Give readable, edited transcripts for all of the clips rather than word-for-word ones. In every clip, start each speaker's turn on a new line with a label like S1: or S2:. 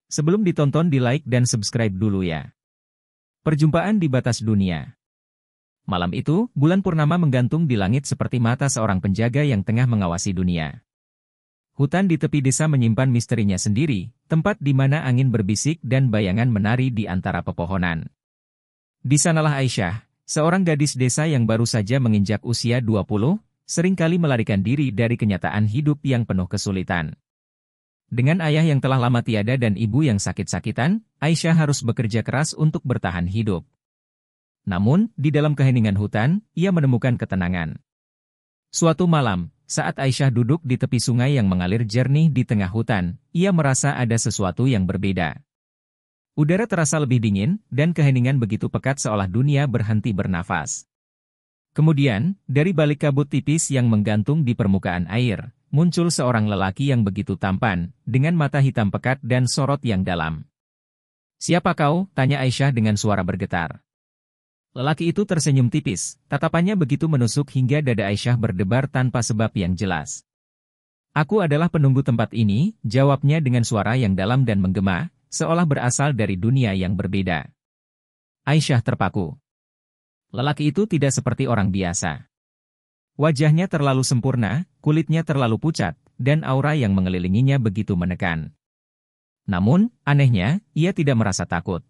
S1: Sebelum ditonton di-like dan subscribe dulu ya. Perjumpaan di batas dunia. Malam itu, bulan purnama menggantung di langit seperti mata seorang penjaga yang tengah mengawasi dunia. Hutan di tepi desa menyimpan misterinya sendiri, tempat di mana angin berbisik dan bayangan menari di antara pepohonan. Di sanalah Aisyah, seorang gadis desa yang baru saja menginjak usia 20, seringkali melarikan diri dari kenyataan hidup yang penuh kesulitan. Dengan ayah yang telah lama tiada dan ibu yang sakit-sakitan, Aisyah harus bekerja keras untuk bertahan hidup. Namun, di dalam keheningan hutan, ia menemukan ketenangan. Suatu malam, saat Aisyah duduk di tepi sungai yang mengalir jernih di tengah hutan, ia merasa ada sesuatu yang berbeda. Udara terasa lebih dingin, dan keheningan begitu pekat seolah dunia berhenti bernafas. Kemudian, dari balik kabut tipis yang menggantung di permukaan air, muncul seorang lelaki yang begitu tampan, dengan mata hitam pekat dan sorot yang dalam. "Siapa kau?" tanya Aisyah dengan suara bergetar. Lelaki itu tersenyum tipis, tatapannya begitu menusuk hingga dada Aisyah berdebar tanpa sebab yang jelas. "Aku adalah penunggu tempat ini," jawabnya dengan suara yang dalam dan menggema, seolah berasal dari dunia yang berbeda. Aisyah terpaku. Lelaki itu tidak seperti orang biasa. Wajahnya terlalu sempurna, kulitnya terlalu pucat, dan aura yang mengelilinginya begitu menekan. Namun, anehnya, ia tidak merasa takut.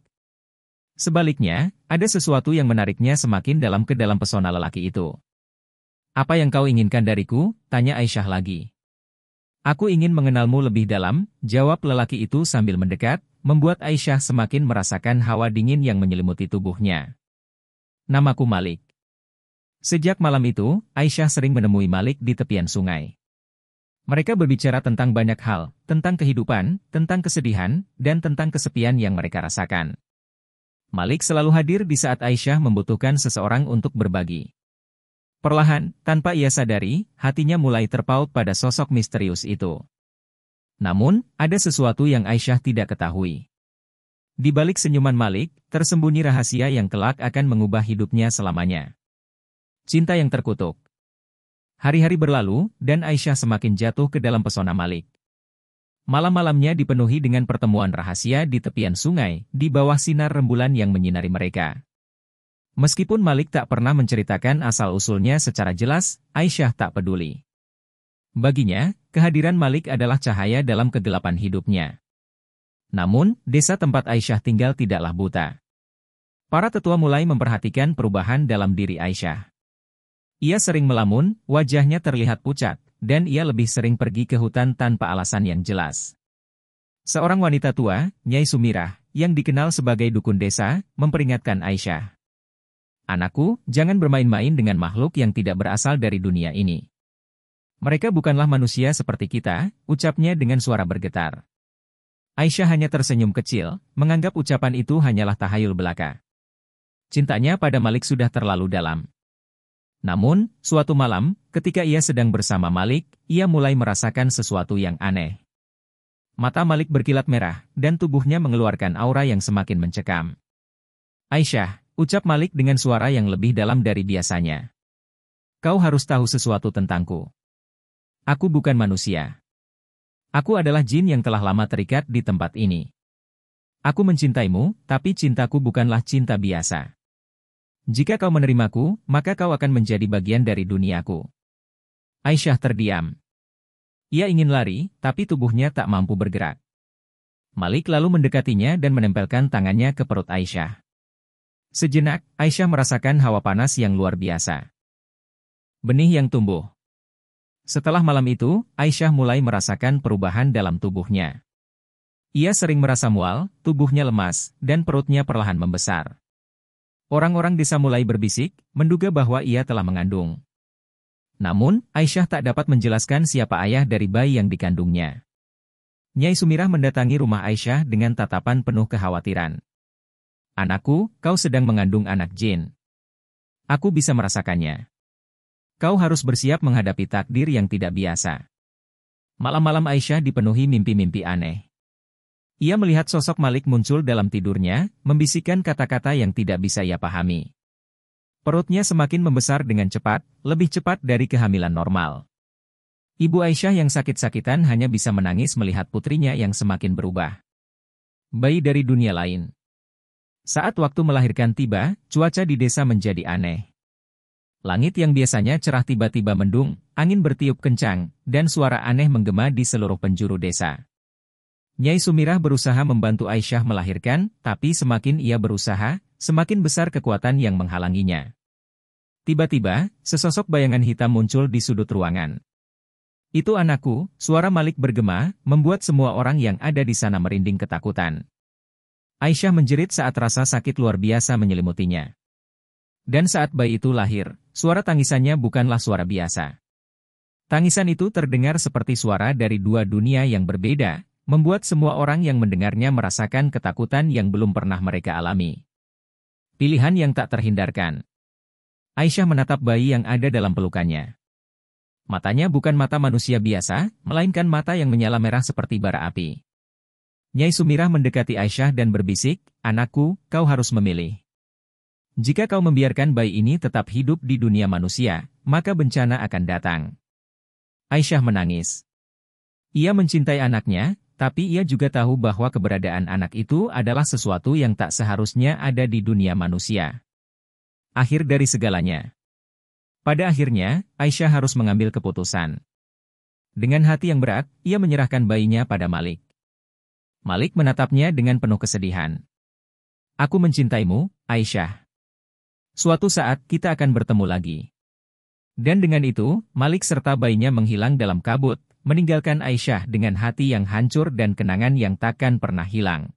S1: Sebaliknya, ada sesuatu yang menariknya semakin dalam ke dalam pesona lelaki itu. "Apa yang kau inginkan dariku?" tanya Aisyah lagi. "Aku ingin mengenalmu lebih dalam," jawab lelaki itu sambil mendekat, membuat Aisyah semakin merasakan hawa dingin yang menyelimuti tubuhnya. "Namaku Malik." Sejak malam itu, Aisyah sering menemui Malik di tepian sungai. Mereka berbicara tentang banyak hal, tentang kehidupan, tentang kesedihan, dan tentang kesepian yang mereka rasakan. Malik selalu hadir di saat Aisyah membutuhkan seseorang untuk berbagi. Perlahan, tanpa ia sadari, hatinya mulai terpaut pada sosok misterius itu. Namun, ada sesuatu yang Aisyah tidak ketahui. Di balik senyuman Malik, tersembunyi rahasia yang kelak akan mengubah hidupnya selamanya. Cinta yang terkutuk. Hari-hari berlalu, dan Aisyah semakin jatuh ke dalam pesona Malik. Malam-malamnya dipenuhi dengan pertemuan rahasia di tepian sungai, di bawah sinar rembulan yang menyinari mereka. Meskipun Malik tak pernah menceritakan asal-usulnya secara jelas, Aisyah tak peduli. Baginya, kehadiran Malik adalah cahaya dalam kegelapan hidupnya. Namun, desa tempat Aisyah tinggal tidaklah buta. Para tetua mulai memperhatikan perubahan dalam diri Aisyah. Ia sering melamun, wajahnya terlihat pucat, dan ia lebih sering pergi ke hutan tanpa alasan yang jelas. Seorang wanita tua, Nyai Sumirah, yang dikenal sebagai dukun desa, memperingatkan Aisyah. "Anakku, jangan bermain-main dengan makhluk yang tidak berasal dari dunia ini. Mereka bukanlah manusia seperti kita," ucapnya dengan suara bergetar. Aisyah hanya tersenyum kecil, menganggap ucapan itu hanyalah tahayul belaka. Cintanya pada Malik sudah terlalu dalam. Namun, suatu malam, ketika ia sedang bersama Malik, ia mulai merasakan sesuatu yang aneh. Mata Malik berkilat merah, dan tubuhnya mengeluarkan aura yang semakin mencekam. "Aisyah," ucap Malik dengan suara yang lebih dalam dari biasanya. "Kau harus tahu sesuatu tentangku. Aku bukan manusia. Aku adalah jin yang telah lama terikat di tempat ini. Aku mencintaimu, tapi cintaku bukanlah cinta biasa. Jika kau menerimaku, maka kau akan menjadi bagian dari duniaku." Aisyah terdiam. Ia ingin lari, tapi tubuhnya tak mampu bergerak. Malik lalu mendekatinya dan menempelkan tangannya ke perut Aisyah. Sejenak, Aisyah merasakan hawa panas yang luar biasa. Benih yang tumbuh. Setelah malam itu, Aisyah mulai merasakan perubahan dalam tubuhnya. Ia sering merasa mual, tubuhnya lemas, dan perutnya perlahan membesar. Orang-orang desa mulai berbisik, menduga bahwa ia telah mengandung. Namun, Aisyah tak dapat menjelaskan siapa ayah dari bayi yang dikandungnya. Nyai Sumirah mendatangi rumah Aisyah dengan tatapan penuh kekhawatiran. "Anakku, kau sedang mengandung anak jin. Aku bisa merasakannya. Kau harus bersiap menghadapi takdir yang tidak biasa." Malam-malam Aisyah dipenuhi mimpi-mimpi aneh. Ia melihat sosok Malik muncul dalam tidurnya, membisikkan kata-kata yang tidak bisa ia pahami. Perutnya semakin membesar dengan cepat, lebih cepat dari kehamilan normal. Ibu Aisyah yang sakit-sakitan hanya bisa menangis melihat putrinya yang semakin berubah. Bayi dari dunia lain. Saat waktu melahirkan tiba, cuaca di desa menjadi aneh. Langit yang biasanya cerah tiba-tiba mendung, angin bertiup kencang, dan suara aneh menggema di seluruh penjuru desa. Nyai Sumirah berusaha membantu Aisyah melahirkan, tapi semakin ia berusaha, semakin besar kekuatan yang menghalanginya. Tiba-tiba, sesosok bayangan hitam muncul di sudut ruangan. "Itu anakku," suara Malik bergema, membuat semua orang yang ada di sana merinding ketakutan. Aisyah menjerit saat rasa sakit luar biasa menyelimutinya. Dan saat bayi itu lahir, suara tangisannya bukanlah suara biasa. Tangisan itu terdengar seperti suara dari dua dunia yang berbeda, membuat semua orang yang mendengarnya merasakan ketakutan yang belum pernah mereka alami. Pilihan yang tak terhindarkan. Aisyah menatap bayi yang ada dalam pelukannya. Matanya bukan mata manusia biasa, melainkan mata yang menyala merah seperti bara api. Nyai Sumirah mendekati Aisyah dan berbisik, "Anakku, kau harus memilih. Jika kau membiarkan bayi ini tetap hidup di dunia manusia, maka bencana akan datang." Aisyah menangis. Ia mencintai anaknya, tapi ia juga tahu bahwa keberadaan anak itu adalah sesuatu yang tak seharusnya ada di dunia manusia. Akhir dari segalanya. Pada akhirnya, Aisyah harus mengambil keputusan. Dengan hati yang berat, ia menyerahkan bayinya pada Malik. Malik menatapnya dengan penuh kesedihan. "Aku mencintaimu, Aisyah. Suatu saat kita akan bertemu lagi." Dan dengan itu, Malik serta bayinya menghilang dalam kabut, meninggalkan Aisyah dengan hati yang hancur dan kenangan yang takkan pernah hilang.